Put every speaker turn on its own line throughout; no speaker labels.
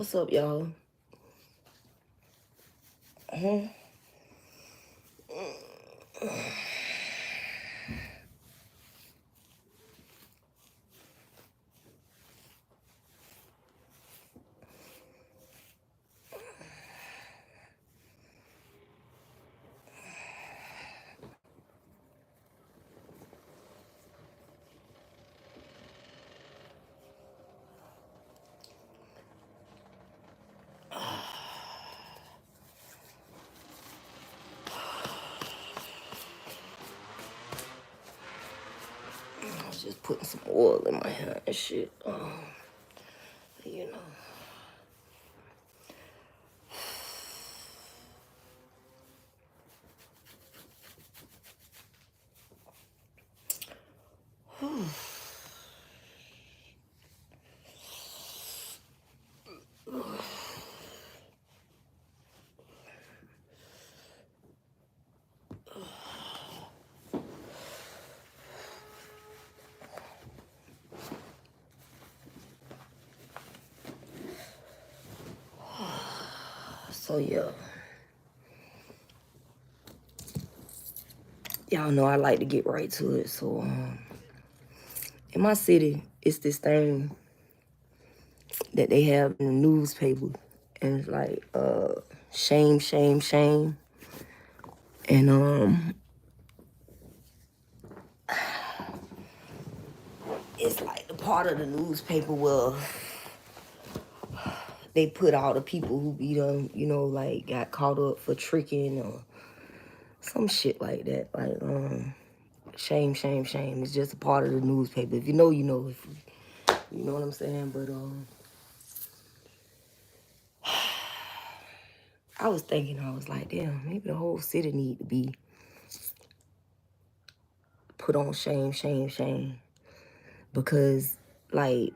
What's up, y'all? I was just putting some oil in my hair and shit. You know. So yeah. Y'all know I like to get right to it. So in my city, it's this thing that they have in the newspaper. And it's like shame, shame, shame. And it's like the part of the newspaper where they put all the people who be done, you know, like got caught up for tricking or some shit like that. Like, shame, shame, shame. It's just a part of the newspaper. If you know, you know. If you know what I'm saying. But I was thinking, I was like, damn, maybe the whole city need to be put on shame, shame, shame. Because, like,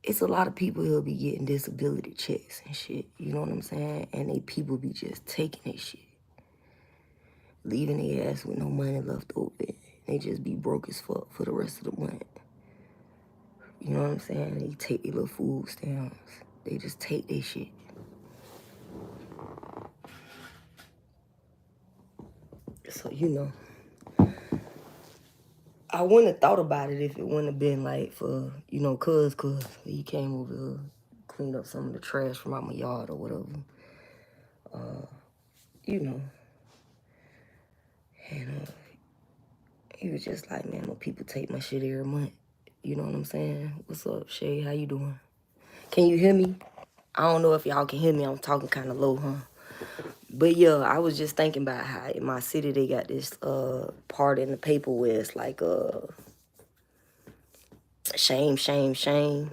it's a lot of people who'll be getting disability checks and shit. You know what I'm saying? And they people be just taking that shit. Leaving their ass with no money left over. They just be broke as fuck for the rest of the month. You know what I'm saying? They take their little food stamps. They just take their shit. So, you know. I wouldn't have thought about it if it wouldn't have been like for, you know, cuz he came over here, cleaned up some of the trash from out my yard or whatever. You know. And he was just like, man, my people take my shit every month. You know what I'm saying? What's up, Shay? How you doing? Can you hear me? I don't know if y'all can hear me. I'm talking kind of low, huh? But yeah, I was just thinking about how in my city they got this part in the paper where it's like shame, shame, shame.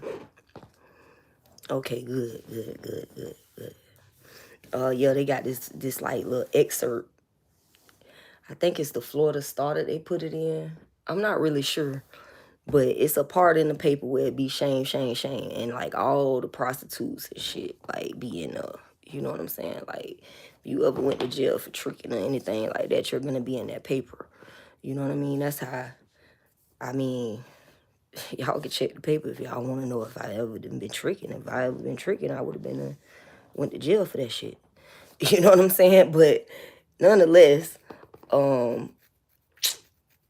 Okay, good, good, good, good, good. Yeah, they got this like little excerpt. I think it's the Florida Star that they put it in. I'm not really sure. But it's a part in the paper where it be shame, shame, shame. And like all the prostitutes and shit, like be in you know what I'm saying? Like if you ever went to jail for tricking or anything like that, you're gonna be in that paper. You know what I mean? That's how, I mean, y'all can check the paper if y'all want to know if I ever been tricking. If I ever been tricking, I would have been went to jail for that shit. You know what I'm saying? But nonetheless,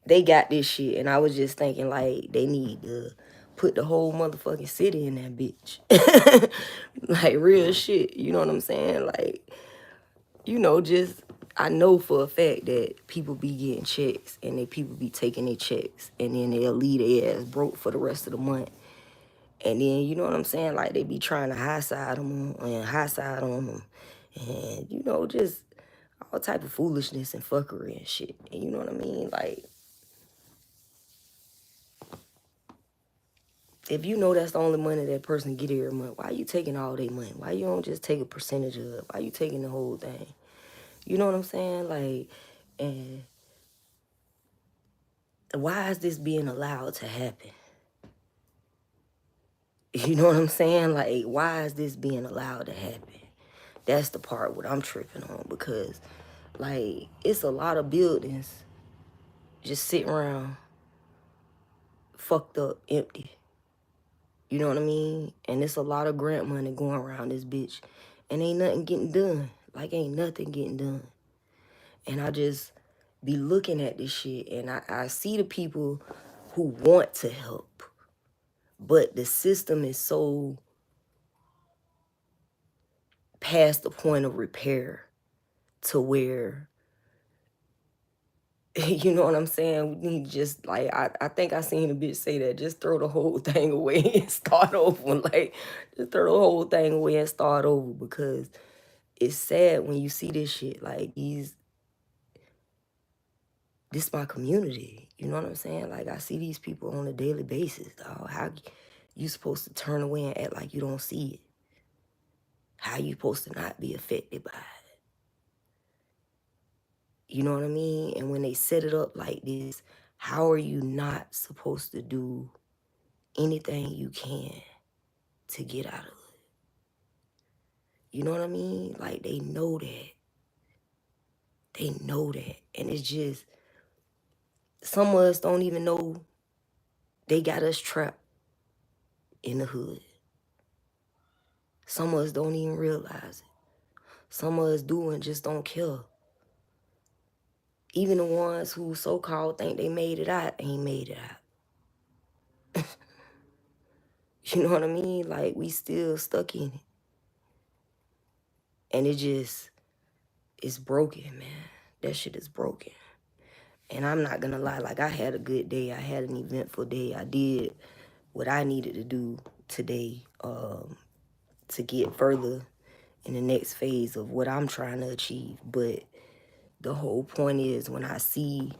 they got this shit, and I was just thinking like they need to put the whole motherfucking city in that bitch. Like real shit. You know what I'm saying? Like, you know, just I know for a fact that people be getting checks and they people be taking their checks and then they'll leave their ass broke for the rest of the month. And then, you know what I'm saying? Like, they be trying to high side them and high side on them. And, you know, just all type of foolishness and fuckery and shit. And you know what I mean? Like, if you know that's the only money that person get every month, why you taking all their money? Why you don't just take a percentage of it? Why you taking the whole thing? You know what I'm saying? Like, and why is this being allowed to happen? You know what I'm saying? Like, why is this being allowed to happen? That's the part what I'm tripping on because, like, it's a lot of buildings just sitting around fucked up, empty. You know what I mean? And it's a lot of grant money going around this bitch. And ain't nothing getting done. Like, ain't nothing getting done. And I just be looking at this shit, and I see the people who want to help. But the system is so past the point of repair to where, you know what I'm saying? We need just, like, I think I seen a bitch say that, just throw the whole thing away and start over. Like, just throw the whole thing away and start over, because it's sad when you see this shit. Like, this my community. You know what I'm saying? Like, I see these people on a daily basis, dog. How you supposed to turn away and act like you don't see it? How you supposed to not be affected by it? You know what I mean? And when they set it up like this, how are you not supposed to do anything you can to get out of it? You know what I mean? Like, they know that. They know that. And it's just, some of us don't even know they got us trapped in the hood. Some of us don't even realize it. Some of us do and just don't care. Even the ones who so-called think they made it out ain't made it out. You know what I mean? Like, we still stuck in it. And it's broken, man. That shit is broken. And I'm not gonna lie, like, I had a good day. I had an eventful day. I did what I needed to do today to get further in the next phase of what I'm trying to achieve. But the whole point is, when I see,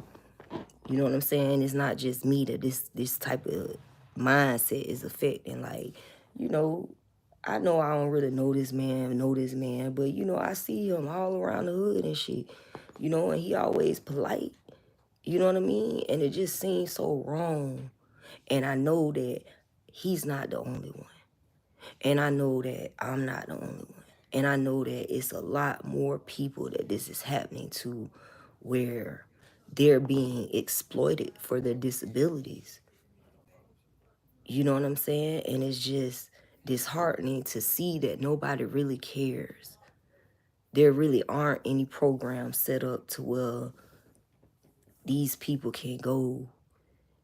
you know what I'm saying, it's not just me that this type of mindset is affecting. Like, you know I don't really know this man, but, you know, I see him all around the hood and shit, you know, and he always polite, you know what I mean? And it just seems so wrong. And I know that he's not the only one. And I know that I'm not the only one. And I know that it's a lot more people that this is happening to, where they're being exploited for their disabilities. You know what I'm saying? And it's just disheartening to see that nobody really cares. There really aren't any programs set up to where these people can go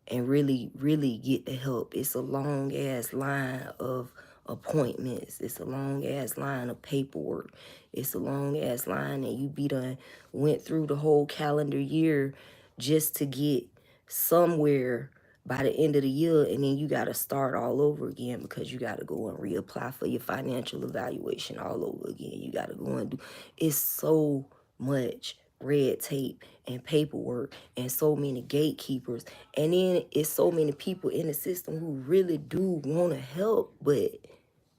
and really, really get the help. It's a long ass line of appointments. It's a long ass line of paperwork. It's a long ass line, and you be done went through the whole calendar year just to get somewhere by the end of the year, and then you got to start all over again, because you got to go and reapply for your financial evaluation all over again. You got to go and do, it's so much red tape and paperwork and so many gatekeepers, and then it's so many people in the system who really do want to help, but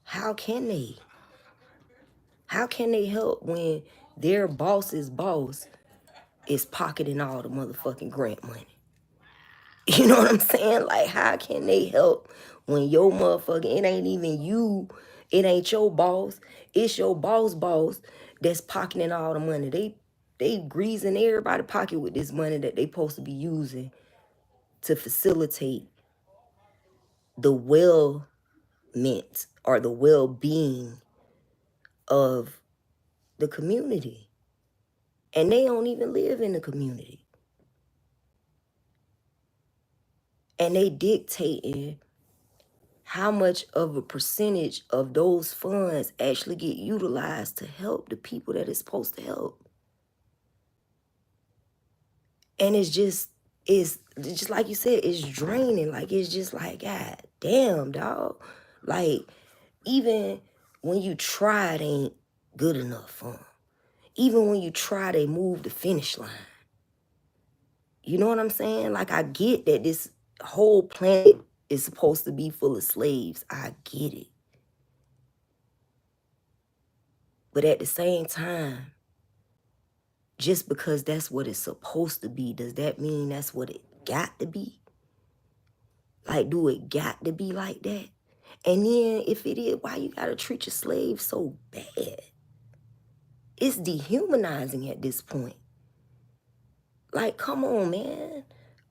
how can they help when their boss's boss is pocketing all the motherfucking grant money? You know what I'm saying? Like, how can they help when your motherfucking, it ain't even you, it ain't your boss, it's your boss that's pocketing all the money. They greasing everybody's pocket with this money that they supposed to be using to facilitate the well-meant or the well-being of the community. And they don't even live in the community. And they dictating how much of a percentage of those funds actually get utilized to help the people that it's supposed to help. And it's just like you said, it's draining. Like, it's just like, God damn, dog. Like, even when you try, it ain't good enough for them. Even when you try, they move the finish line. You know what I'm saying? Like, I get that this whole planet is supposed to be full of slaves. I get it. But at the same time, just because that's what it's supposed to be, does that mean that's what it got to be? Like, do it got to be like that? And then if it is, why you gotta treat your slave so bad? It's dehumanizing at this point. Like, come on, man.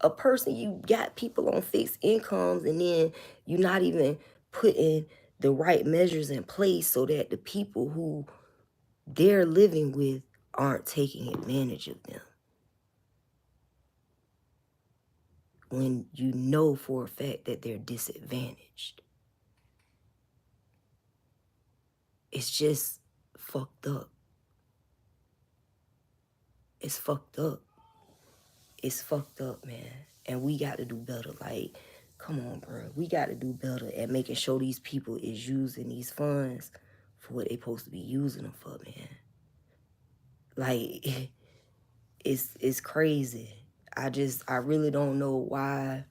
A person, you got people on fixed incomes, and then you're not even putting the right measures in place so that the people who they're living with aren't taking advantage of them. When you know for a fact that they're disadvantaged. It's just fucked up. It's fucked up. It's fucked up, man. And we got to do better. Like, come on, bro. We got to do better at making sure these people is using these funds for what they supposed to be using them for, man. Like, it's crazy. I really don't know why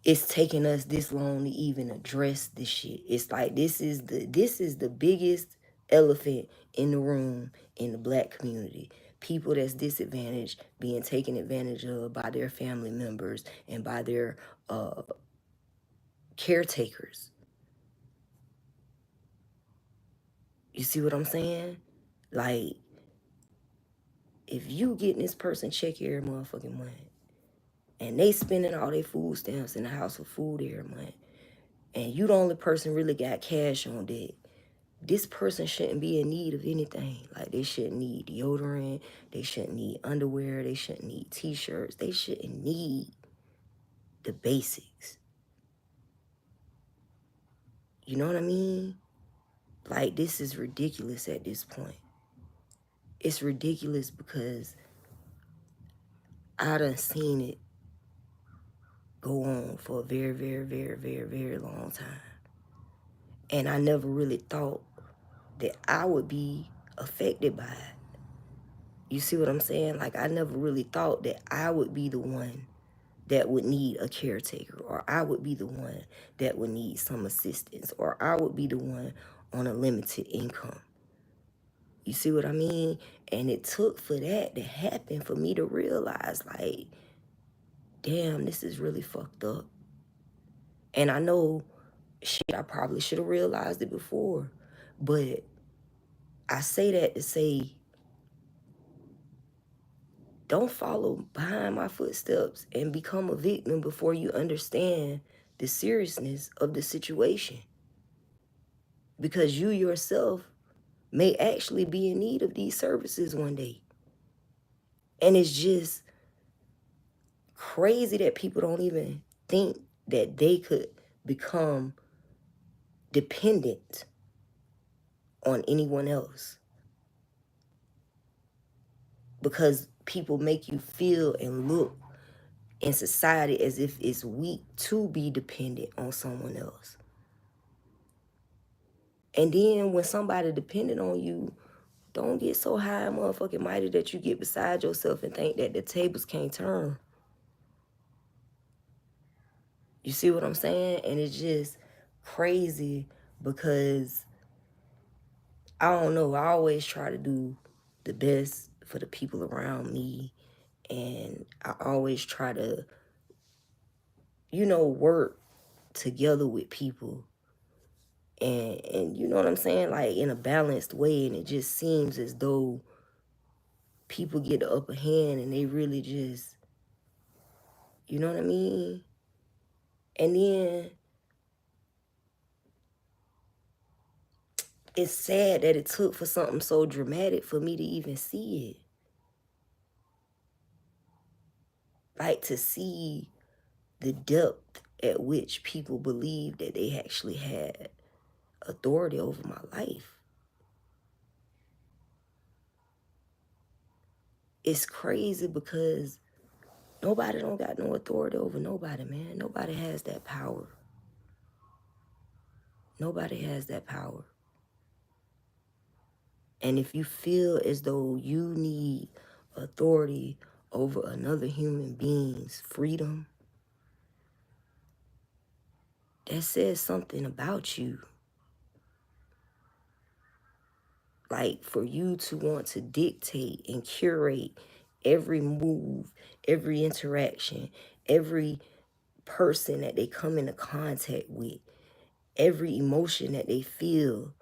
it's taking us this long to even address this shit. It's like this is the biggest elephant in the room in the black community. People that's disadvantaged being taken advantage of by their family members and by their caretakers. You see what I'm saying? Like, if you getting this person check every motherfucking month, and they spending all their food stamps in the house for food every month, and you the only person really got cash on deck, this person shouldn't be in need of anything. Like, they shouldn't need deodorant, they shouldn't need underwear, they shouldn't need t-shirts, they shouldn't need the basics. You know what I mean? Like, this is ridiculous at this point. It's ridiculous because I done seen it go on for a very, very, very, very, very long time. And I never really thought that I would be affected by it. You see what I'm saying? Like, I never really thought that I would be the one that would need a caretaker, or I would be the one that would need some assistance, or I would be the one on a limited income. You see what I mean? And it took for that to happen for me to realize, like, damn, this is really fucked up. And I know, shit, I probably should have realized it before, but I say that to say, don't follow behind my footsteps and become a victim before you understand the seriousness of the situation. Because you yourself may actually be in need of these services one day. And it's just crazy that people don't even think that they could become dependent on anyone else. Because people make you feel and look in society as if it's weak to be dependent on someone else. And then when somebody dependent on you, don't get so high and motherfucking mighty that you get beside yourself and think that the tables can't turn. You see what I'm saying? And it's just crazy because, I don't know, I always try to do the best for the people around me. And I always try to, work together with people. And you know what I'm saying? Like, in a balanced way. And it just seems as though people get the upper hand and they really just, you know what I mean? And then it's sad that it took for something so dramatic for me to even see it. Like, to see the depth at which people believe that they actually had authority over my life. It's crazy because nobody don't got no authority over nobody, man. Nobody has that power. Nobody has that power. And if you feel as though you need authority over another human being's freedom, that says something about you. Like, for you to want to dictate and curate every move, every interaction, every person that they come into contact with, every emotion that they feel,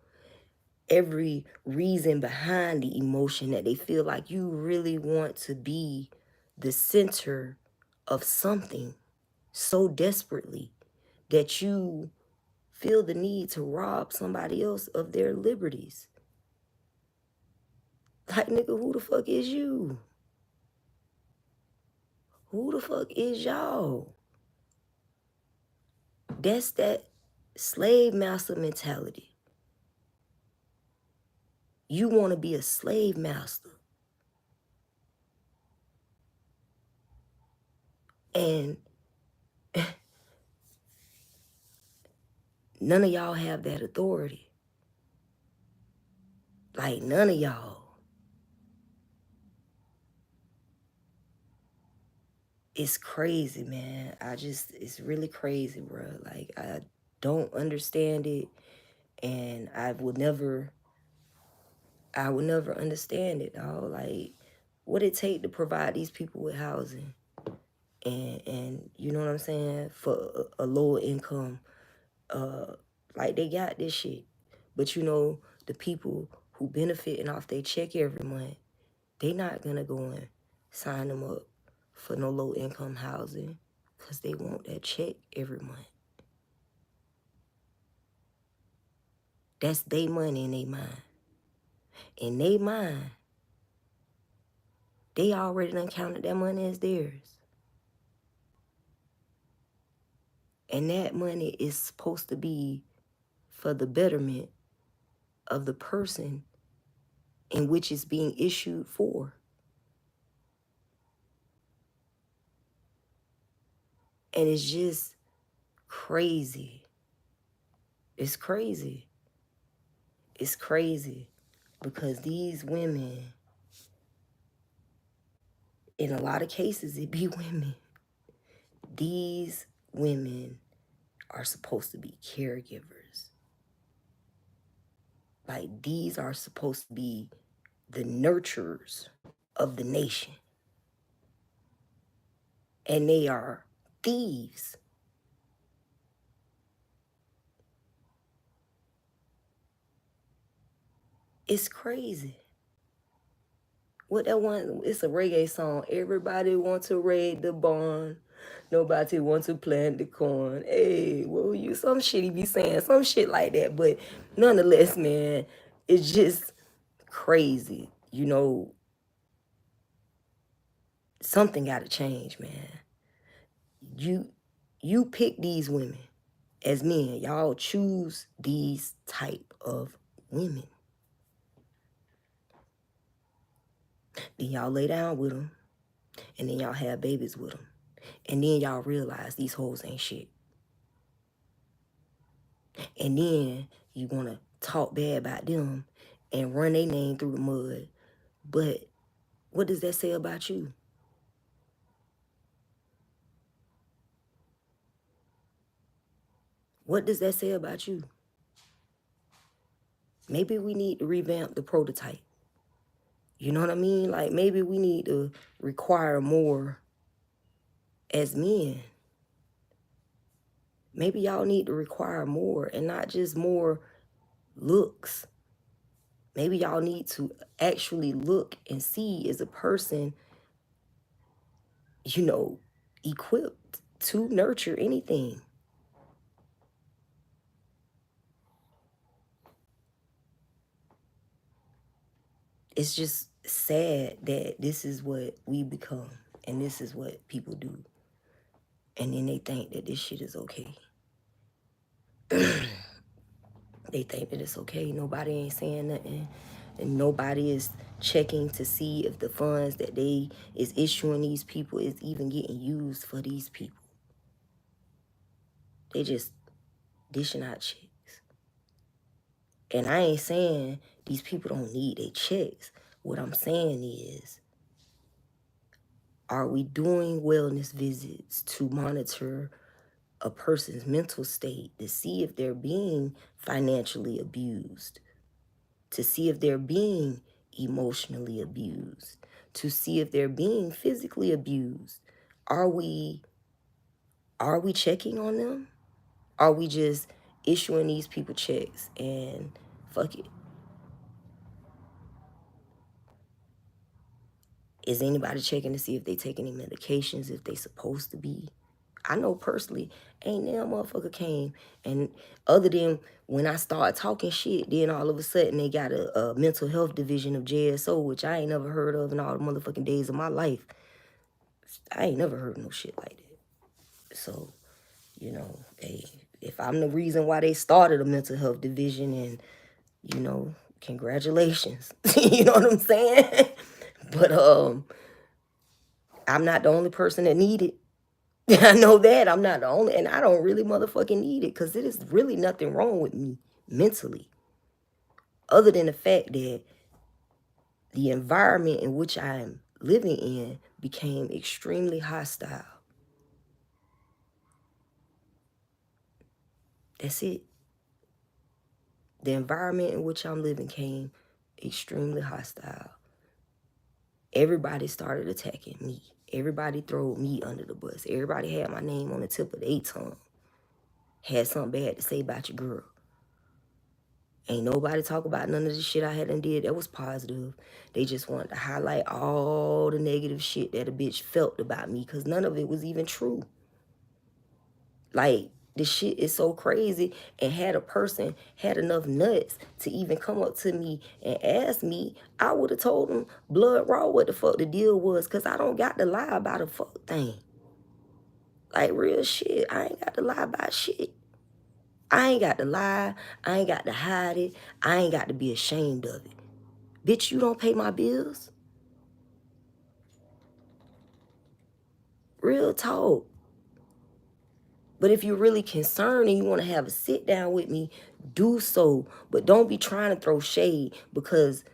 every reason behind the emotion that they feel, like you really want to be the center of something so desperately that you feel the need to rob somebody else of their liberties. Like, nigga, who the fuck is you? Who the fuck is y'all? That's that slave master mentality. You want to be a slave master. And none of y'all have that authority. Like, none of y'all. It's crazy, man. It's really crazy, bro. Like, I don't understand it. And I would never understand it, dog. Like, what it take to provide these people with housing. And you know what I'm saying? For a lower income, like, they got this shit. But you know, the people who benefiting off their check every month, they not gonna go and sign them up for no low income housing because they want that check every month. That's their money in their mind. In their mind, they already done counted that money as theirs. And that money is supposed to be for the betterment of the person in which it's being issued for. And it's just crazy. It's crazy. It's crazy because these women, in a lot of cases, it be women. These women are supposed to be caregivers. Like, these are supposed to be the nurturers of the nation. And they are thieves. It's crazy. What that one, it's a reggae song. Everybody wants to raid the barn. Nobody wants to plant the corn. Hey, well, you some shit he be saying, some shit like that. But nonetheless, man, it's just crazy. You know, something gotta change, man. You pick these women as men. Y'all choose these type of women. Then y'all lay down with them. And then y'all have babies with them. And then y'all realize these hoes ain't shit. And then you want to talk bad about them and run their name through the mud. But what does that say about you? What does that say about you? Maybe we need to revamp the prototype. You know what I mean? Like, maybe we need to require more as men. Maybe y'all need to require more and not just more looks. Maybe y'all need to actually look and see, is a person, you know, equipped to nurture anything. It's just sad that this is what we become and this is what people do. And then they think that this shit is okay. They think that it's okay. Nobody ain't saying nothing. And nobody is checking to see if the funds that they is issuing these people is even getting used for these people. They just dishing out checks. And I ain't saying these people don't need their checks. What I'm saying is, are we doing wellness visits to monitor a person's mental state to see if they're being financially abused, to see if they're being emotionally abused, to see if they're being physically abused? Are we checking on them? Are we just issuing these people checks and fuck it? Is anybody checking to see if they take any medications, if they supposed to be? I know personally, ain't no motherfucker came, and other than when I started talking shit, then all of a sudden they got a mental health division of JSO, which I ain't never heard of in all the motherfucking days of my life. I ain't never heard no shit like that. So, you know, hey, if I'm the reason why they started a mental health division, and, you know, congratulations. You know what I'm saying? But I'm not the only person that need it. I know that I'm not the only, and I don't really motherfucking need it, because it is really nothing wrong with me mentally, other than the fact that the environment in which I am living in became extremely hostile. That's it. The environment in which I'm living came extremely hostile. Everybody started attacking me. Everybody threw me under the bus. Everybody had my name on the tip of their tongue. Had something bad to say about your girl. Ain't nobody talk about none of the shit I hadn't did that was positive. They just wanted to highlight all the negative shit that a bitch felt about me, because none of it was even true. Like, the shit is so crazy, and had a person had enough nuts to even come up to me and ask me, I would have told them blood raw what the fuck the deal was, because I don't got to lie about a fuck thing. Like, real shit, I ain't got to lie about shit. I ain't got to lie. I ain't got to hide it. I ain't got to be ashamed of it. Bitch, you don't pay my bills? Real talk. But if you're really concerned and you want to have a sit down with me, do so. But don't be trying to throw shade, because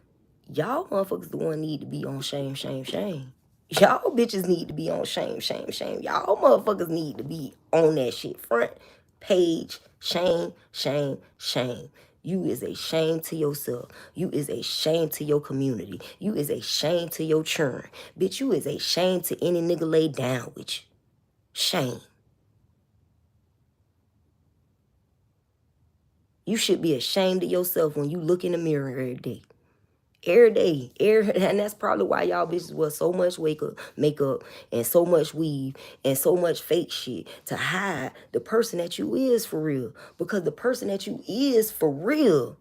y'all motherfuckers the one need to be on shame, shame, shame. Y'all bitches need to be on shame, shame, shame. Y'all motherfuckers need to be on that shit. Front page, shame, shame, shame. You is a shame to yourself. You is a shame to your community. You is a shame to your children. Bitch, you is a shame to any nigga lay down with you. Shame. You should be ashamed of yourself when you look in the mirror every day. Every day. And that's probably why y'all bitches wear so much makeup and so much weave and so much fake shit to hide the person that you is for real. Because the person that you is for real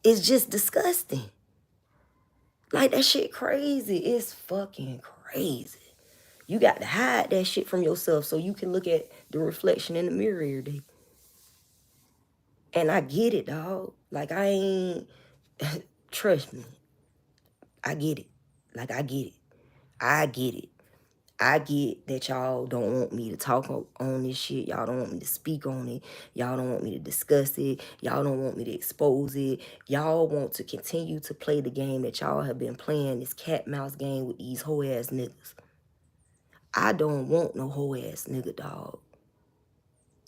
is just disgusting. Like, that shit crazy. It's fucking crazy. You got to hide that shit from yourself so you can look at the reflection in the mirror every day. And I get it, dog. Like, I ain't... Trust me. I get it. Like, I get it. I get it. I get that y'all don't want me to talk on this shit. Y'all don't want me to speak on it. Y'all don't want me to discuss it. Y'all don't want me to expose it. Y'all want to continue to play the game that y'all have been playing, this cat mouse game with these hoe ass niggas. I don't want no hoe ass nigga, dog.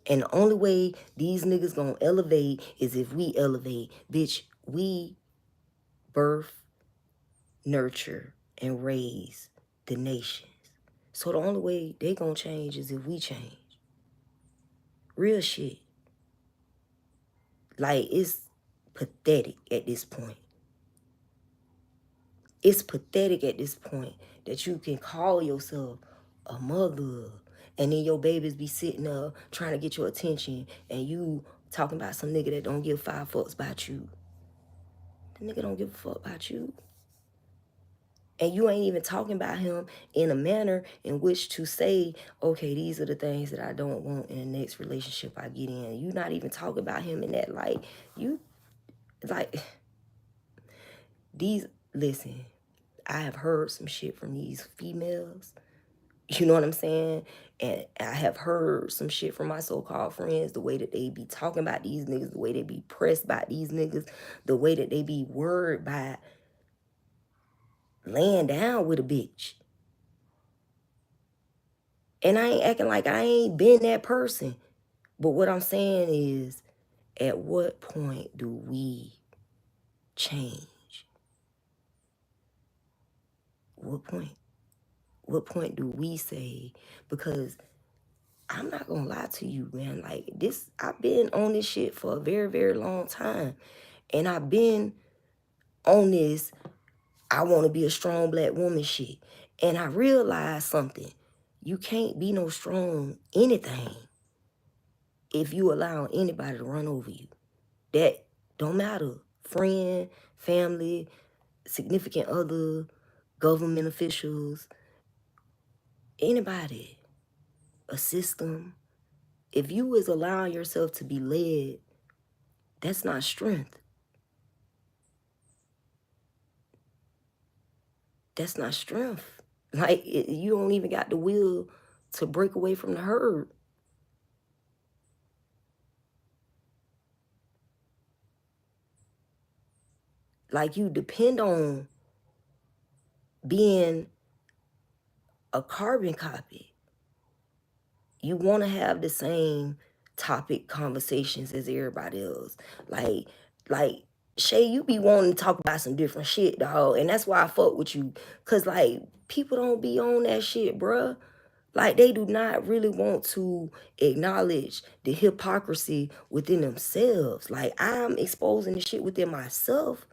And the only way these niggas gonna elevate is if we elevate. Bitch, we birth, nurture, and raise the nations. So the only way they gonna change is if we change. Real shit. Like, it's pathetic at this point. It's pathetic at this point that you can call yourself a mother and then your babies be sitting up trying to get your attention and you talking about some nigga that don't give 5 fucks about you. The nigga don't give a fuck about you. And you ain't even talking about him in a manner in which to say, okay, these are the things that I don't want in the next relationship I get in. You not even talking about him in that light. You, like, listen, I have heard some shit from these females. You know what I'm saying? And I have heard some shit from my so-called friends, the way that they be talking about these niggas, the way they be pressed by these niggas, the way that they be worried by laying down with a bitch. And I ain't acting like I ain't been that person. But what I'm saying is, at what point do we change? What point? What point do we say? Because I'm not gonna lie to you, man. Like, this, I've been on this shit for a very, very long time. And I've been on this I want to be a strong black woman shit. And I realized something. You can't be no strong anything if you allow anybody to run over you. That don't matter. Friend, family, significant other, government officials, anybody, a system. If you is allowing yourself to be led, that's not strength. That's not strength. Like, you don't even got the will to break away from the herd. Like, you depend on being a carbon copy. You want to have the same topic conversations as everybody else. Like Shay, you be wanting to talk about some different shit, dog. And that's why I fuck with you. Cause like people don't be on that shit, bruh. Like they do not really want to acknowledge the hypocrisy within themselves. Like I'm exposing the shit within myself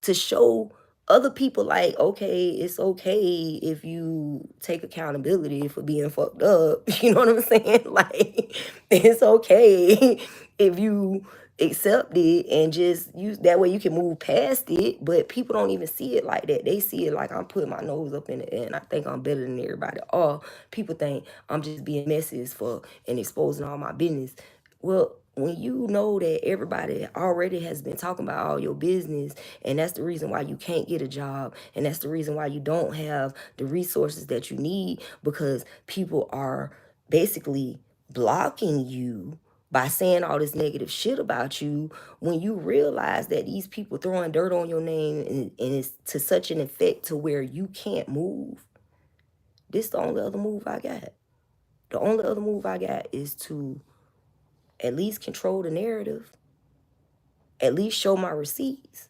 to show other people like, okay, it's okay if you take accountability for being fucked up. You know what I'm saying? Like, it's okay if you accept it and just use that way you can move past it. But people don't even see it like that. They see it like I'm putting my nose up in the air and I think I'm better than everybody. Or people think I'm just being messy as fuck and exposing all my business. Well, when you know that everybody already has been talking about all your business, and that's the reason why you can't get a job, and that's the reason why you don't have the resources that you need, because people are basically blocking you by saying all this negative shit about you, when you realize that these people throwing dirt on your name and it's to such an effect to where you can't move. This the only other move I got. The only other move I got is to at least control the narrative, at least show my receipts,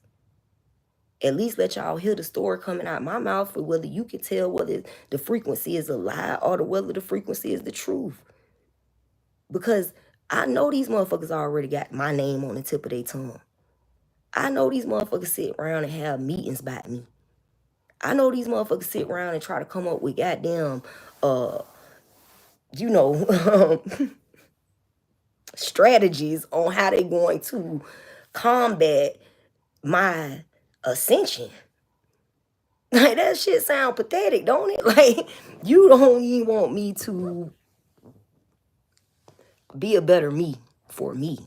at least let y'all hear the story coming out my mouth, for whether you can tell whether the frequency is a lie or whether the frequency is the truth. Because I know these motherfuckers already got my name on the tip of their tongue. I know these motherfuckers sit around and have meetings about me. I know these motherfuckers sit around and try to come up with goddamn, strategies on how they going to combat my ascension. Like, that shit sound pathetic, don't it? Like, you don't even want me to be a better me for me.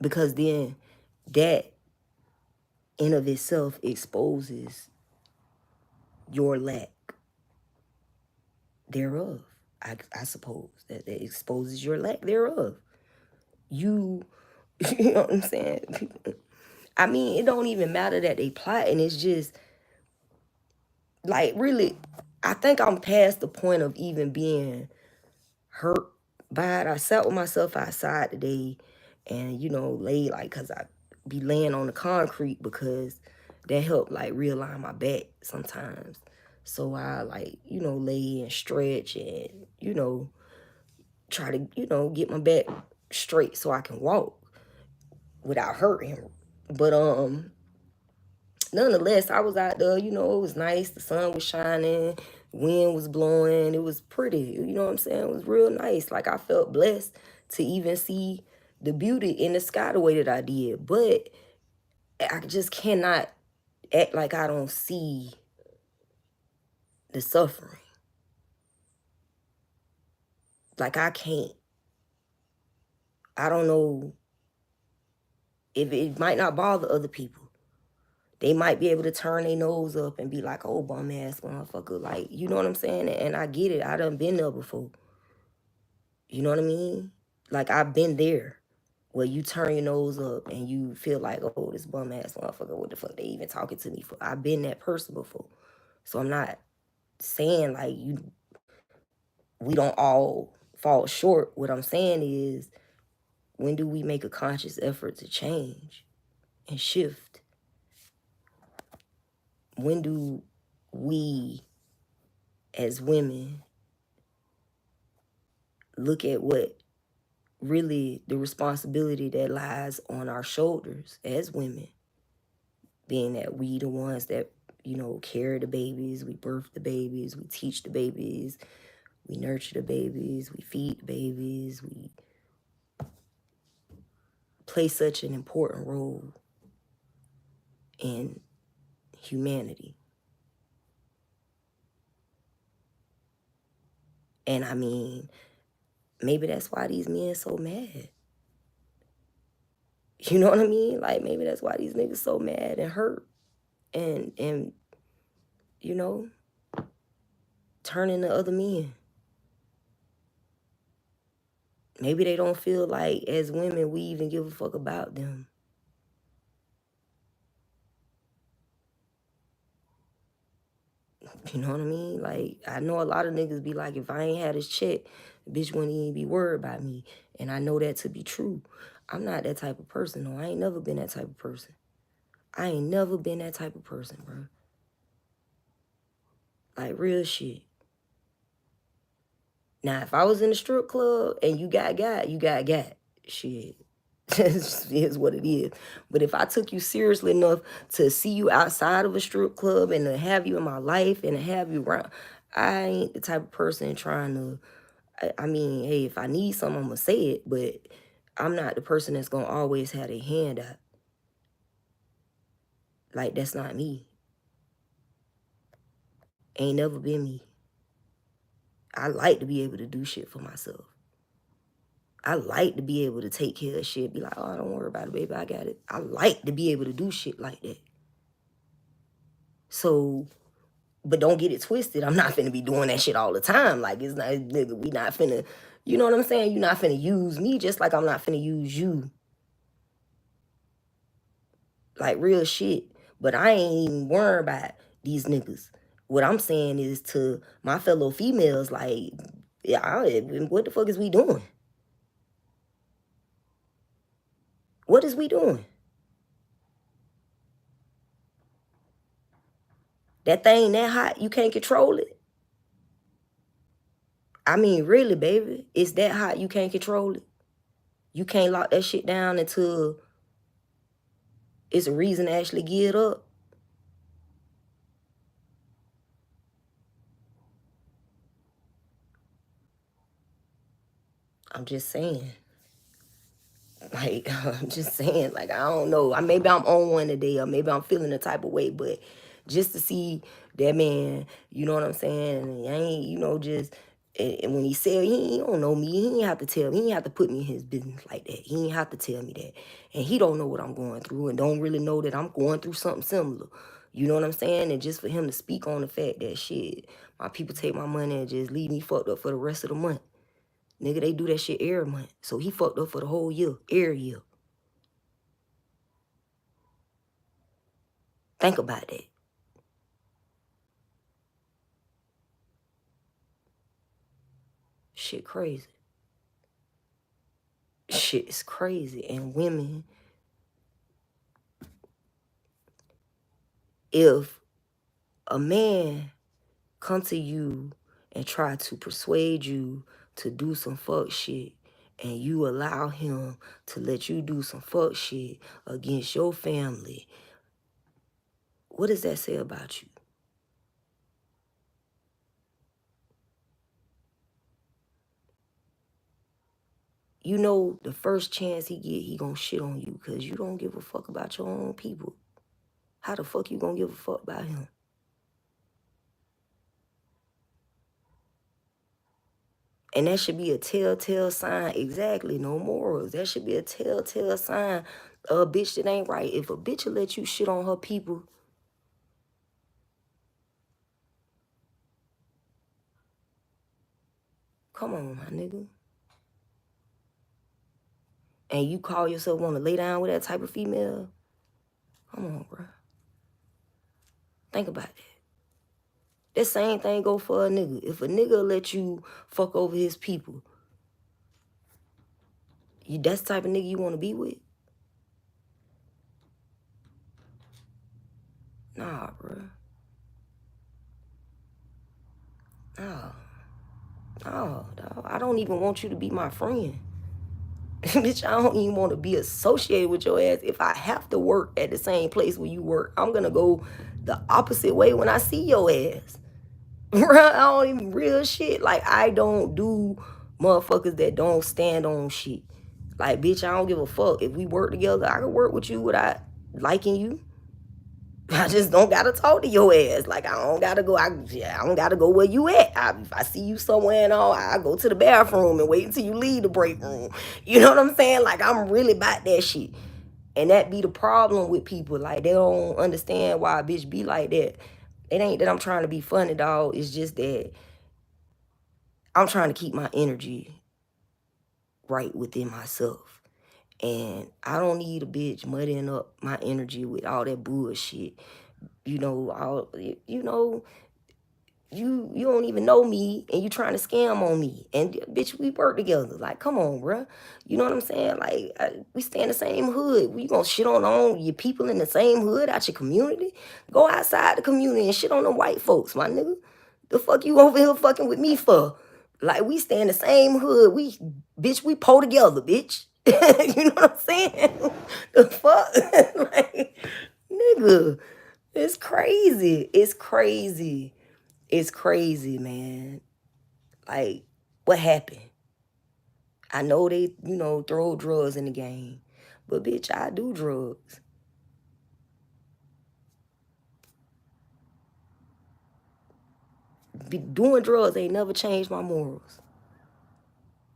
Because then that in of itself exposes your lack thereof. I suppose that exposes your lack thereof. You know what I'm saying? I mean, it don't even matter that they plotting. It's just like, really, I think I'm past the point of even being hurt by it. I sat with myself outside today and, lay like, cause I be laying on the concrete because that helped like realign my back sometimes. So I like, lay and stretch and, try to, get my back straight so I can walk without hurting. But nonetheless, I was out there, it was nice. The sun was shining, wind was blowing. It was pretty, you know what I'm saying? It was real nice. Like, I felt blessed to even see the beauty in the sky the way that I did. But I just cannot act like I don't see the suffering. Like, I can't. I don't know if it might not bother other people. They might be able to turn their nose up and be like, oh, bum ass motherfucker. Like, you know what I'm saying? And I get it. I done been there before. You know what I mean? Like, I've been there where you turn your nose up and you feel like, oh, this bum ass motherfucker, what the fuck they even talking to me for? I've been that person before. So I'm not saying like we don't all fall short. What I'm saying is, when do we make a conscious effort to change and shift? When do we as women look at what really the responsibility that lies on our shoulders as women? being that we the ones that, you know, carry the babies, we birth the babies, we teach the babies, we nurture the babies, we feed the babies, we play such an important role in humanity. And I mean, maybe that's why these men so mad. You know what I mean? Like, maybe that's why these niggas so mad and hurt and you know, turning to other men. Maybe they don't feel like, as women, we even give a fuck about them. You know what I mean? Like, I know a lot of niggas be like, if I ain't had this check, the bitch wouldn't even be worried about me. And I know that to be true. I'm not that type of person, though. I ain't never been that type of person. I ain't never been that type of person, bro. Like, real shit. Now, if I was in a strip club and you got, you got. Shit. It is what it is. But if I took you seriously enough to see you outside of a strip club and to have you in my life and to have you around, I ain't the type of person trying to, I mean, hey, if I need something, I'm going to say it, but I'm not the person that's going to always have a hand out. Like, that's not me. Ain't never been me. I like to be able to do shit for myself. I like to be able to take care of shit, be like, oh, don't worry about it, baby, I got it. I like to be able to do shit like that. So, but don't get it twisted. I'm not finna be doing that shit all the time. Like, it's not, nigga, we not finna, you know what I'm saying? You're not finna use me just like I'm not finna use you. Like, real shit. But I ain't even worried about these niggas. What I'm saying is to my fellow females, like, yeah, what the fuck is we doing? What is we doing? That thing that hot, you can't control it? I mean, really, baby, it's that hot, you can't control it? You can't lock that shit down until it's a reason to actually get up? I'm just saying. Like, I'm just saying, like, I don't know. Maybe I'm on one today, or maybe I'm feeling the type of way, but just to see that man, you know what I'm saying? And I ain't, you know, just, and when he said he don't know me, he ain't have to tell me, he ain't have to put me in his business like that. He ain't have to tell me that. And he don't know what I'm going through and don't really know that I'm going through something similar. You know what I'm saying? And just for him to speak on the fact that shit, my people take my money and just leave me fucked up for the rest of the month. Nigga, they do that shit every month. So he fucked up for the whole year, every year. Think about that. Shit crazy. Shit is crazy. And women, if a man come to you and try to persuade you to do some fuck shit, and you allow him to let you do some fuck shit against your family, what does that say about you? You know the first chance he get, he gonna shit on you because you don't give a fuck about your own people. How the fuck you gonna give a fuck about him? And that should be a telltale sign. Exactly, no morals. That should be a telltale sign of a bitch that ain't right. If a bitch will let you shit on her people, come on, my nigga. And you call yourself want to lay down with that type of female? Come on, bro. Think about that. That same thing go for a nigga. If a nigga let you fuck over his people, that's the type of nigga you want to be with? Nah, bro. Nah. Nah, dog. I don't even want you to be my friend. Bitch, I don't even want to be associated with your ass. If I have to work at the same place where you work, I'm gonna go the opposite way when I see your ass. Bruh, I don't even real shit. Like, I don't do motherfuckers that don't stand on shit. Like, bitch, I don't give a fuck. If we work together, I can work with you without liking you. I just don't gotta talk to your ass. Like, I don't gotta go. I don't gotta go where you at. If I see you somewhere and all, I go to the bathroom and wait until you leave the break room. You know what I'm saying? Like, I'm really about that shit. And that be the problem with people. Like, they don't understand why a bitch be like that. It ain't that I'm trying to be funny, dog. It's just that I'm trying to keep my energy right within myself. And I don't need a bitch muddying up my energy with all that bullshit. You know, you don't even know me and you trying to scam on me. And bitch, we work together. Like, come on, bruh. You know what I'm saying? Like, we stay in the same hood. We gonna shit on your people in the same hood out your community? Go outside the community and shit on the white folks, my nigga. The fuck you over here fucking with me for? Like, we stay in the same hood. Bitch, we pull together, bitch. You know what I'm saying? The fuck? Like, nigga, it's crazy. It's crazy. It's crazy, man. Like, what happened? I know they, throw drugs in the game. But, bitch, I do drugs. Doing drugs ain't never changed my morals.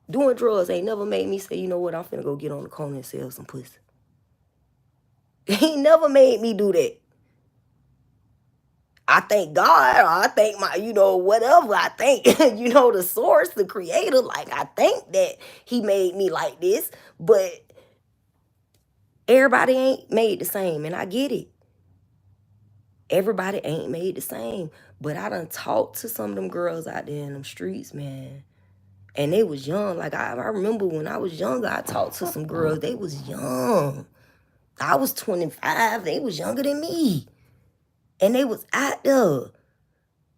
Doing drugs ain't never made me say, you know what, I'm finna go get on the corner and sell some pussy. He never made me do that. I thank God, or I thank my, whatever. I thank, the source, the creator. Like, I think that he made me like this. But everybody ain't made the same, and I get it. Everybody ain't made the same. But I done talked to some of them girls out there in them streets, man. And they was young. Like, I remember when I was younger, I talked to some girls. They was young. I was 25. They was younger than me. And they was out there.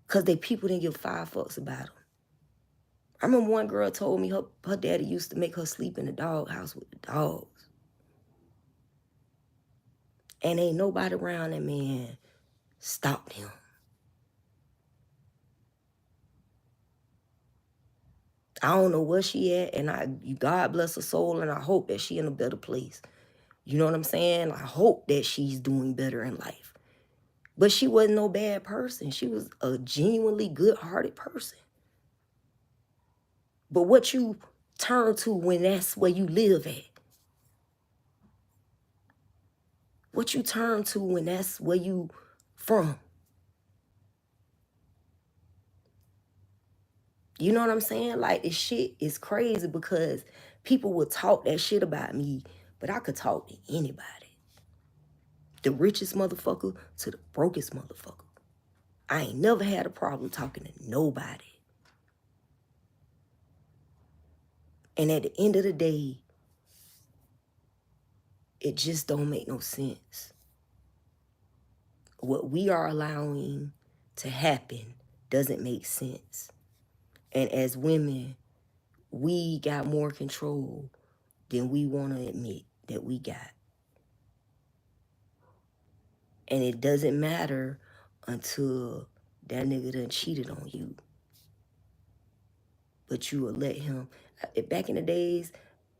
Because they people didn't give 5 fucks about them. I remember one girl told me her daddy used to make her sleep in the doghouse with the dogs. And ain't nobody around that man stopped him. I don't know where she at, and God bless her soul, and I hope that she in a better place. You know what I'm saying? I hope that she's doing better in life. But she wasn't no bad person. She was a genuinely good-hearted person. But what you turn to when that's where you live at? What you turn to when that's where you from? You know what I'm saying? Like, this shit is crazy because people would talk that shit about me, but I could talk to anybody. The richest motherfucker to the brokest motherfucker. I ain't never had a problem talking to nobody. And at the end of the day, it just don't make no sense. What we are allowing to happen doesn't make sense. And as women, we got more control than we want to admit that we got. And it doesn't matter until that nigga done cheated on you. But you will let him. Back in the days,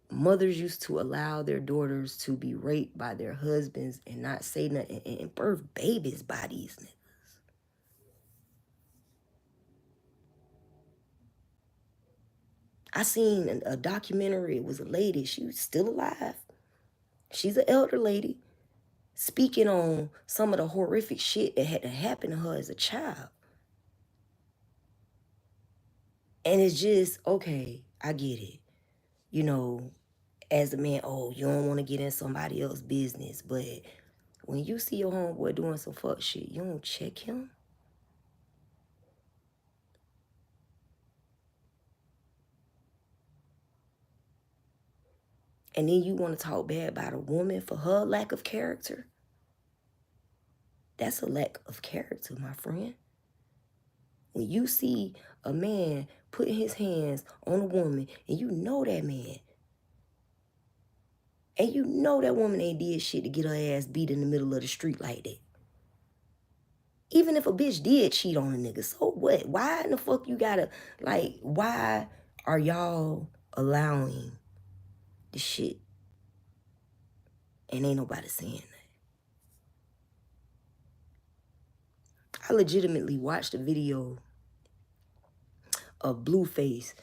mothers used to allow their daughters to be raped by their husbands and not say nothing and birth babies by these niggas. I seen a documentary. It was a lady. She was still alive. She's an elder lady speaking on some of the horrific shit that had to happen to her as a child. And it's just, okay, I get it. You know, as a man, oh, you don't want to get in somebody else's business. But when you see your homeboy doing some fuck shit, you don't check him. And then you want to talk bad about a woman for her lack of character. That's a lack of character, my friend. When you see a man putting his hands on a woman and you know that man, And you know that woman ain't did shit to get her ass beat in the middle of the street like that. Even if a bitch did cheat on a nigga, so what? Why in the fuck you gotta, like, why are y'all allowing the shit? And ain't nobody saying that. I legitimately watched a video of Blueface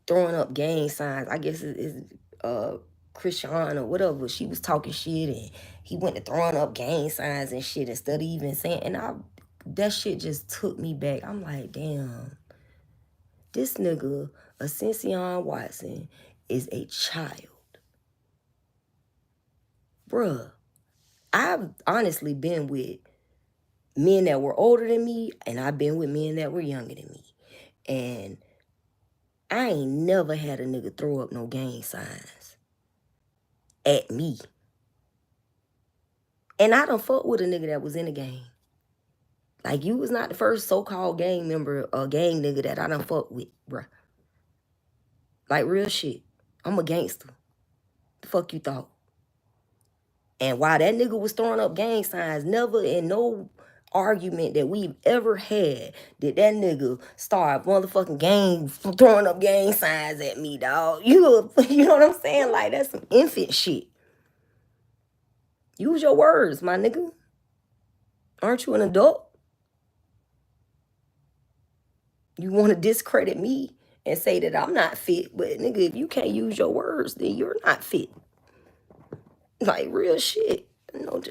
throwing up gang signs. I guess it's Christian or whatever. She was talking shit and he went to throwing up gang signs and shit instead of even saying, and that shit just took me back. I'm like, damn, this nigga, Ascension Watson, is a child. Bruh, I've honestly been with men that were older than me, and I've been with men that were younger than me. And I ain't never had a nigga throw up no gang signs at me. And I done fucked with a nigga that was in the gang. Like, you was not the first so-called gang member or gang nigga that I done fucked with, bruh. Like, real shit. I'm a gangster. The fuck you thought? And while that nigga was throwing up gang signs, never in no argument that we've ever had did that nigga start motherfucking gang throwing up gang signs at me, dog. You know what I'm saying? Like, that's some infant shit. Use your words, my nigga. Aren't you an adult? You want to discredit me and say that I'm not fit, but nigga, if you can't use your words, then you're not fit. Like, real shit.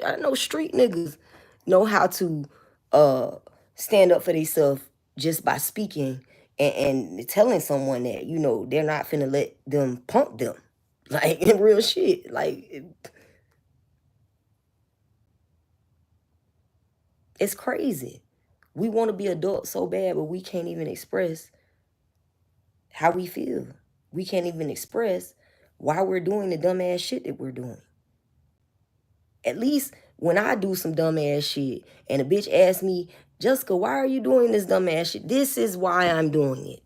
I know street niggas know how to stand up for themselves just by speaking and telling someone that, you know, they're not finna let them punk them. Like, in real shit. Like, it's crazy. We want to be adults so bad, but we can't even express how we feel. We can't even express why we're doing the dumbass shit that we're doing. At least when I do some dumbass shit and a bitch asks me, Jessica, why are you doing this dumbass shit? This is why I'm doing it.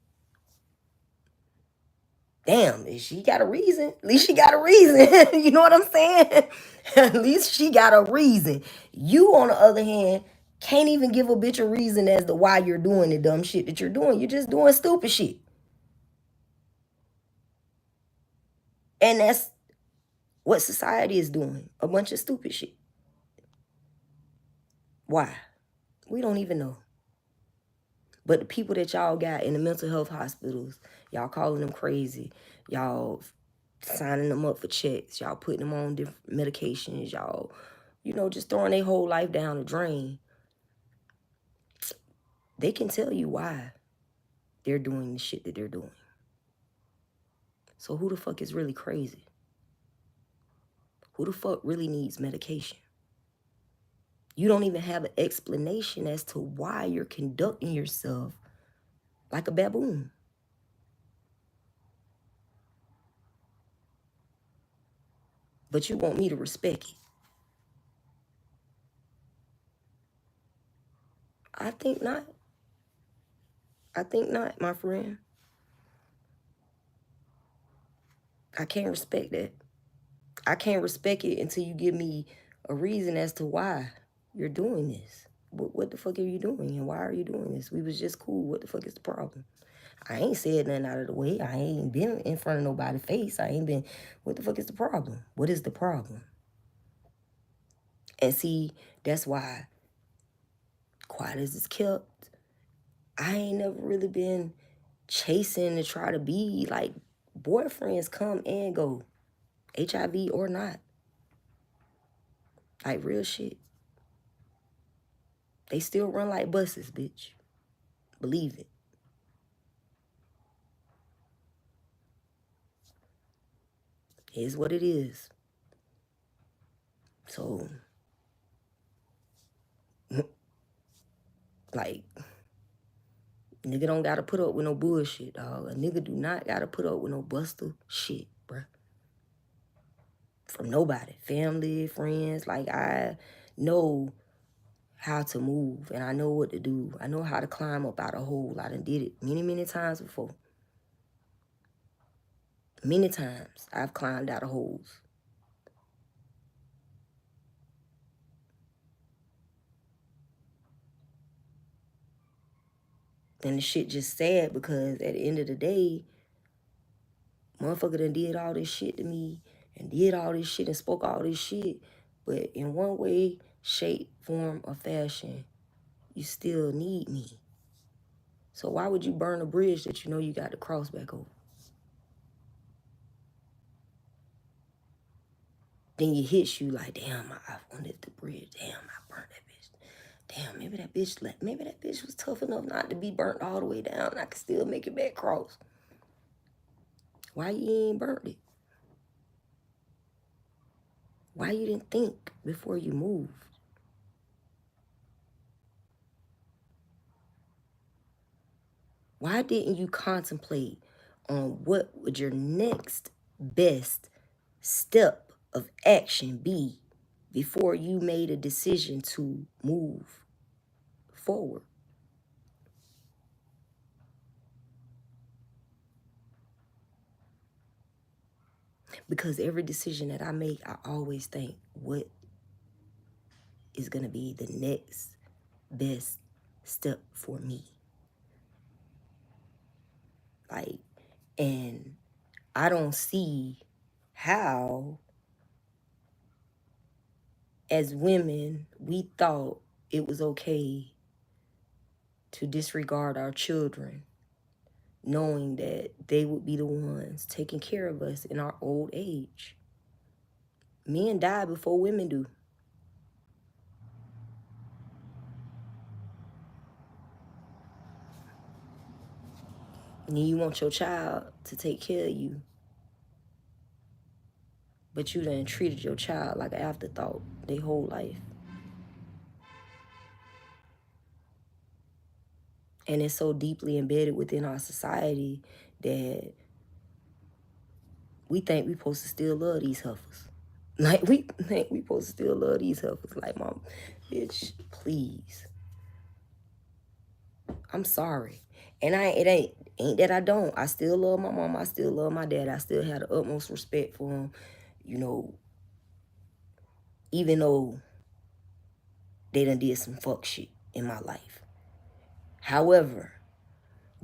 Damn, if she got a reason, at least she got a reason. You know what I'm saying? At least she got a reason. You, on the other hand, can't even give a bitch a reason as to why you're doing the dumb shit that you're doing. You're just doing stupid shit. And that's what society is doing. A bunch of stupid shit. Why? We don't even know. But the people that y'all got in the mental health hospitals, y'all calling them crazy. Y'all signing them up for checks. Y'all putting them on different medications. Y'all, you know, just throwing their whole life down the drain. They can tell you why they're doing the shit that they're doing. So who the fuck is really crazy? Who the fuck really needs medication? You don't even have an explanation as to why you're conducting yourself like a baboon. But you want me to respect it. I think not. I think not, my friend. I can't respect that. I can't respect it until you give me a reason as to why you're doing this. What the fuck are you doing and why are you doing this? We was just cool. What the fuck is the problem? I ain't said nothing out of the way. I ain't been in front of nobody's face. I ain't been, what the fuck is the problem? What is the problem? And see, that's why, quiet as it's kept, I ain't never really been chasing to try to be like, boyfriends come and go, HIV or not. Like, real shit. They still run like buses, bitch. Believe it. Here's what it is. So, like, nigga don't gotta put up with no bullshit, dog. A nigga do not gotta put up with no buster shit, bruh. From nobody. Family, friends. Like, I know how to move and I know what to do. I know how to climb up out of a hole. I done did it many, many times before. Many times I've climbed out of holes. then the shit just sad, because at the end of the day, motherfucker done did all this shit to me and did all this shit and spoke all this shit. But in one way, shape, form, or fashion, you still need me. So why would you burn a bridge that you know you got to cross back over? Then it hits you like, damn, I wanted the bridge. Damn, I burned that bitch. Damn, maybe that bitch was tough enough not to be burnt all the way down. I could still make it back cross. Why you ain't burnt it? Why you didn't think before you moved? Why didn't you contemplate on what would your next best step of action be before you made a decision to move forward? Because every decision that I make, I always think, what is going to be the next best step for me? Like, and I don't see how, as women, we thought it was okay to disregard our children, knowing that they would be the ones taking care of us in our old age. Men die before women do. And you want your child to take care of you, but you done treated your child like an afterthought their whole life. And it's so deeply embedded within our society that we think we supposed to still love these heifers. Like, we think we supposed to still love these heifers. Like, mom, bitch, please. I'm sorry. And it ain't that I don't. I still love my mom. I still love my dad. I still have the utmost respect for them. You know, even though they done did some fuck shit in my life. However,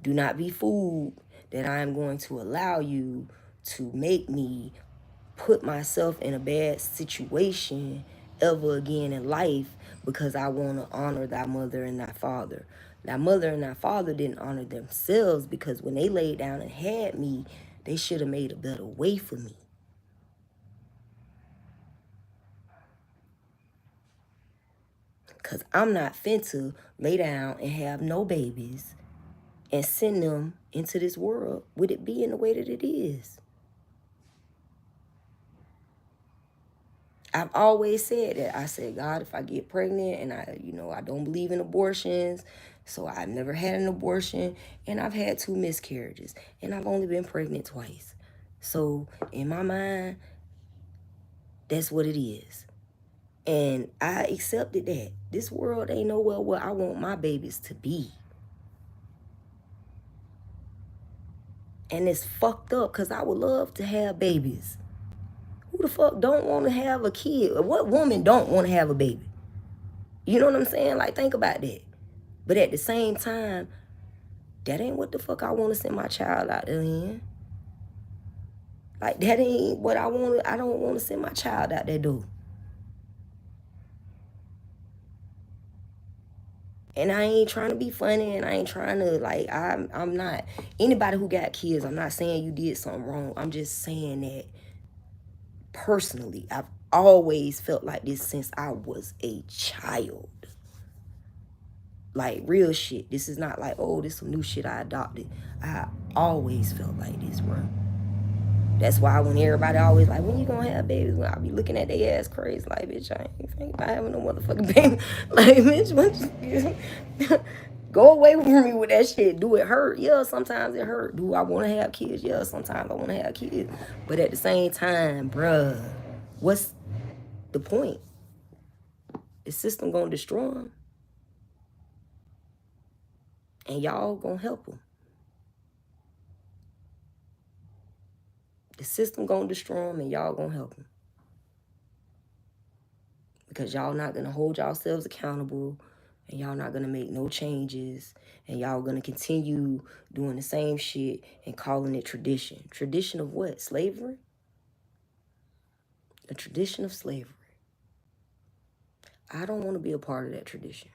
do not be fooled that I am going to allow you to make me put myself in a bad situation ever again in life because I want to honor thy mother and thy father. Thy mother and thy father didn't honor themselves, because when they laid down and had me, they should have made a better way for me. Because I'm not finna lay down and have no babies and send them into this world with it being the way that it is. I've always said that. I said, God, if I get pregnant, and I don't believe in abortions, so I've never had an abortion, and I've had 2 miscarriages, and I've only been pregnant twice. So in my mind, that's what it is. And I accepted that. This world ain't nowhere where I want my babies to be. And it's fucked up, because I would love to have babies. Who the fuck don't want to have a kid? What woman don't want to have a baby? You know what I'm saying? Like, think about that. But at the same time, that ain't what the fuck I want to send my child out there in. Like, that ain't what I want to, I don't want to send my child out there do. And I ain't trying to be funny, and I ain't trying to, like, I'm not, anybody who got kids, I'm not saying you did something wrong. I'm just saying that personally, I've always felt like this since I was a child. Like, real shit. This is not like, oh, this some new shit I adopted. I always felt like this, bro. That's why when everybody always like, when you gonna have babies? When I be looking at their ass crazy, like, bitch, I ain't thinking about having no motherfucking baby. Like, bitch, go away from me with that shit. Do it hurt? Yeah, sometimes it hurt. Do I want to have kids? Yeah, sometimes I want to have kids. But at the same time, bruh, what's the point? The system gonna destroy them, and y'all gonna help them. The system gonna destroy them, and y'all gonna help them. Because y'all not gonna hold yourselves accountable. and y'all not gonna make no changes, and y'all gonna continue doing the same shit and calling it tradition. Tradition of what? Slavery? A tradition of slavery. I don't want to be a part of that tradition.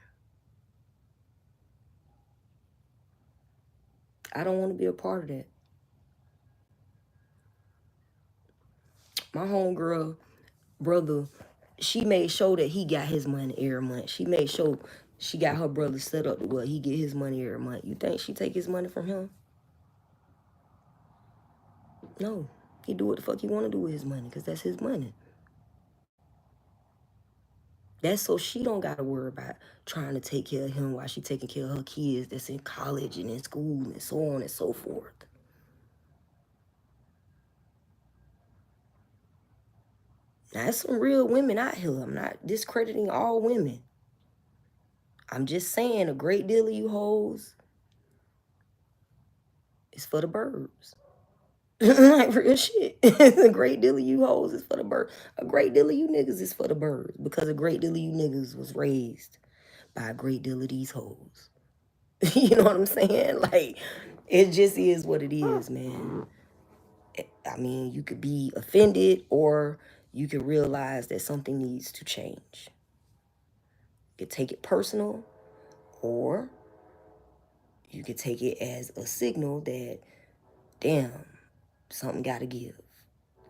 I don't want to be a part of that. My homegirl brother, she made sure that he got his money every month. She made sure she got her brother set up to where he get his money every month. You think she take his money from him? No. He do what the fuck he want to do with his money, because that's his money. That's so she don't got to worry about trying to take care of him while she taking care of her kids that's in college and in school and so on and so forth. Now, there's some real women out here. I'm not discrediting all women. I'm just saying a great deal of you hoes is for the birds. Like real shit. A great deal of you hoes is for the birds. A great deal of you niggas is for the birds, because a great deal of you niggas was raised by a great deal of these hoes. You know what I'm saying? Like, it just is what it is, man. I mean, you could be offended, or you could realize that something needs to change. You could take it personal, or you could take it as a signal that, damn, something gotta give.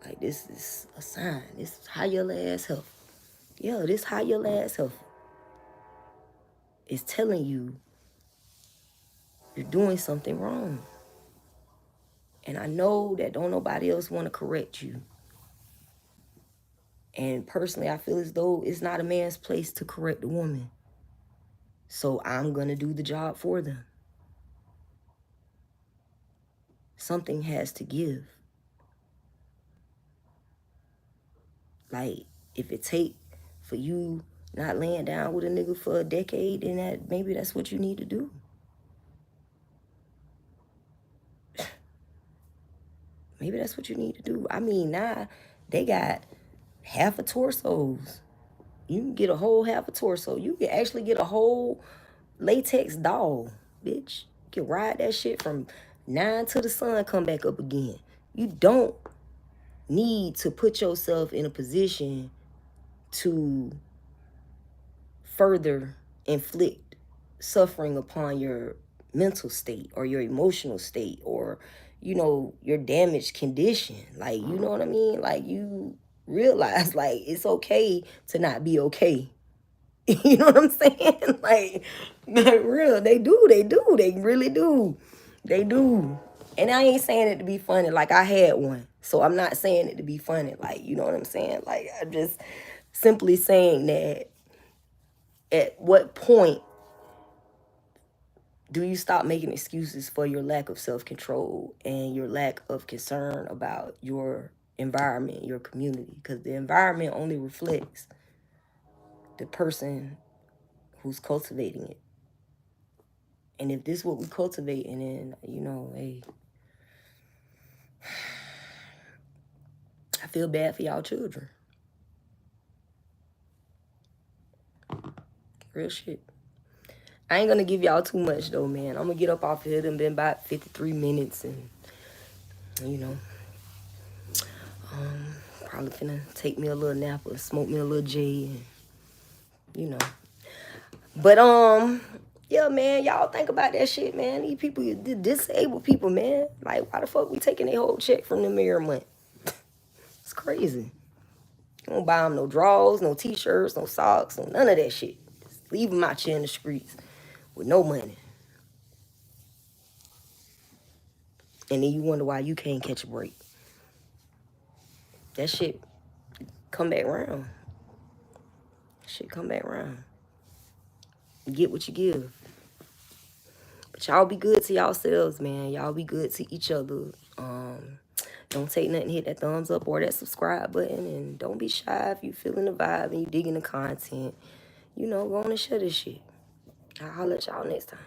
Like, this is a sign. This is how your ass health. Yeah, this how your ass health. It's telling you you're doing something wrong. And I know that don't nobody else want to correct you. And personally, I feel as though it's not a man's place to correct a woman. So I'm going to do the job for them. Something has to give. Like, if it take for you not laying down with a nigga for a decade, then maybe that's what you need to do. Maybe that's what you need to do. I mean, now they got half a torsos. You can get a whole half a torso. You can actually get a whole latex doll, bitch. You can ride that shit from 9 till the sun come back up again. You don't need to put yourself in a position to further inflict suffering upon your mental state or your emotional state, or, you know, your damaged condition. Like, you know what I mean? Like, you realize, like, it's okay to not be okay. You know what I'm saying? Like real, they do, they really do. They do. And I ain't saying it to be funny. Like, I had one, so I'm not saying it to be funny. Like, you know what I'm saying? Like, I'm just simply saying that at what point do you stop making excuses for your lack of self-control and your lack of concern about your environment, your community? Because the environment only reflects the person who's cultivating it. And if this is what we cultivate, and then, you know, hey, I feel bad for y'all children. Real shit. I ain't gonna give y'all too much though, man. I'm gonna get up off here. It's been about 53 minutes, and, you know, probably finna take me a little nap or smoke me a little J, and, you know. But, yeah, man, y'all think about that shit, man. These people, the disabled people, man. Like, why the fuck we taking their whole check from them every month? It's crazy. You don't buy them no drawers, no t-shirts, no socks, no none of that shit. Just leave them out here in the streets with no money. And then you wonder why you can't catch a break. That shit come back around. Shit come back around. You get what you give. But y'all be good to yourselves, man. Y'all be good to each other. Don't take nothing, hit that thumbs up or that subscribe button. And don't be shy if you feeling the vibe and you digging the content. You know, go on and share this shit. I'll holler at y'all next time.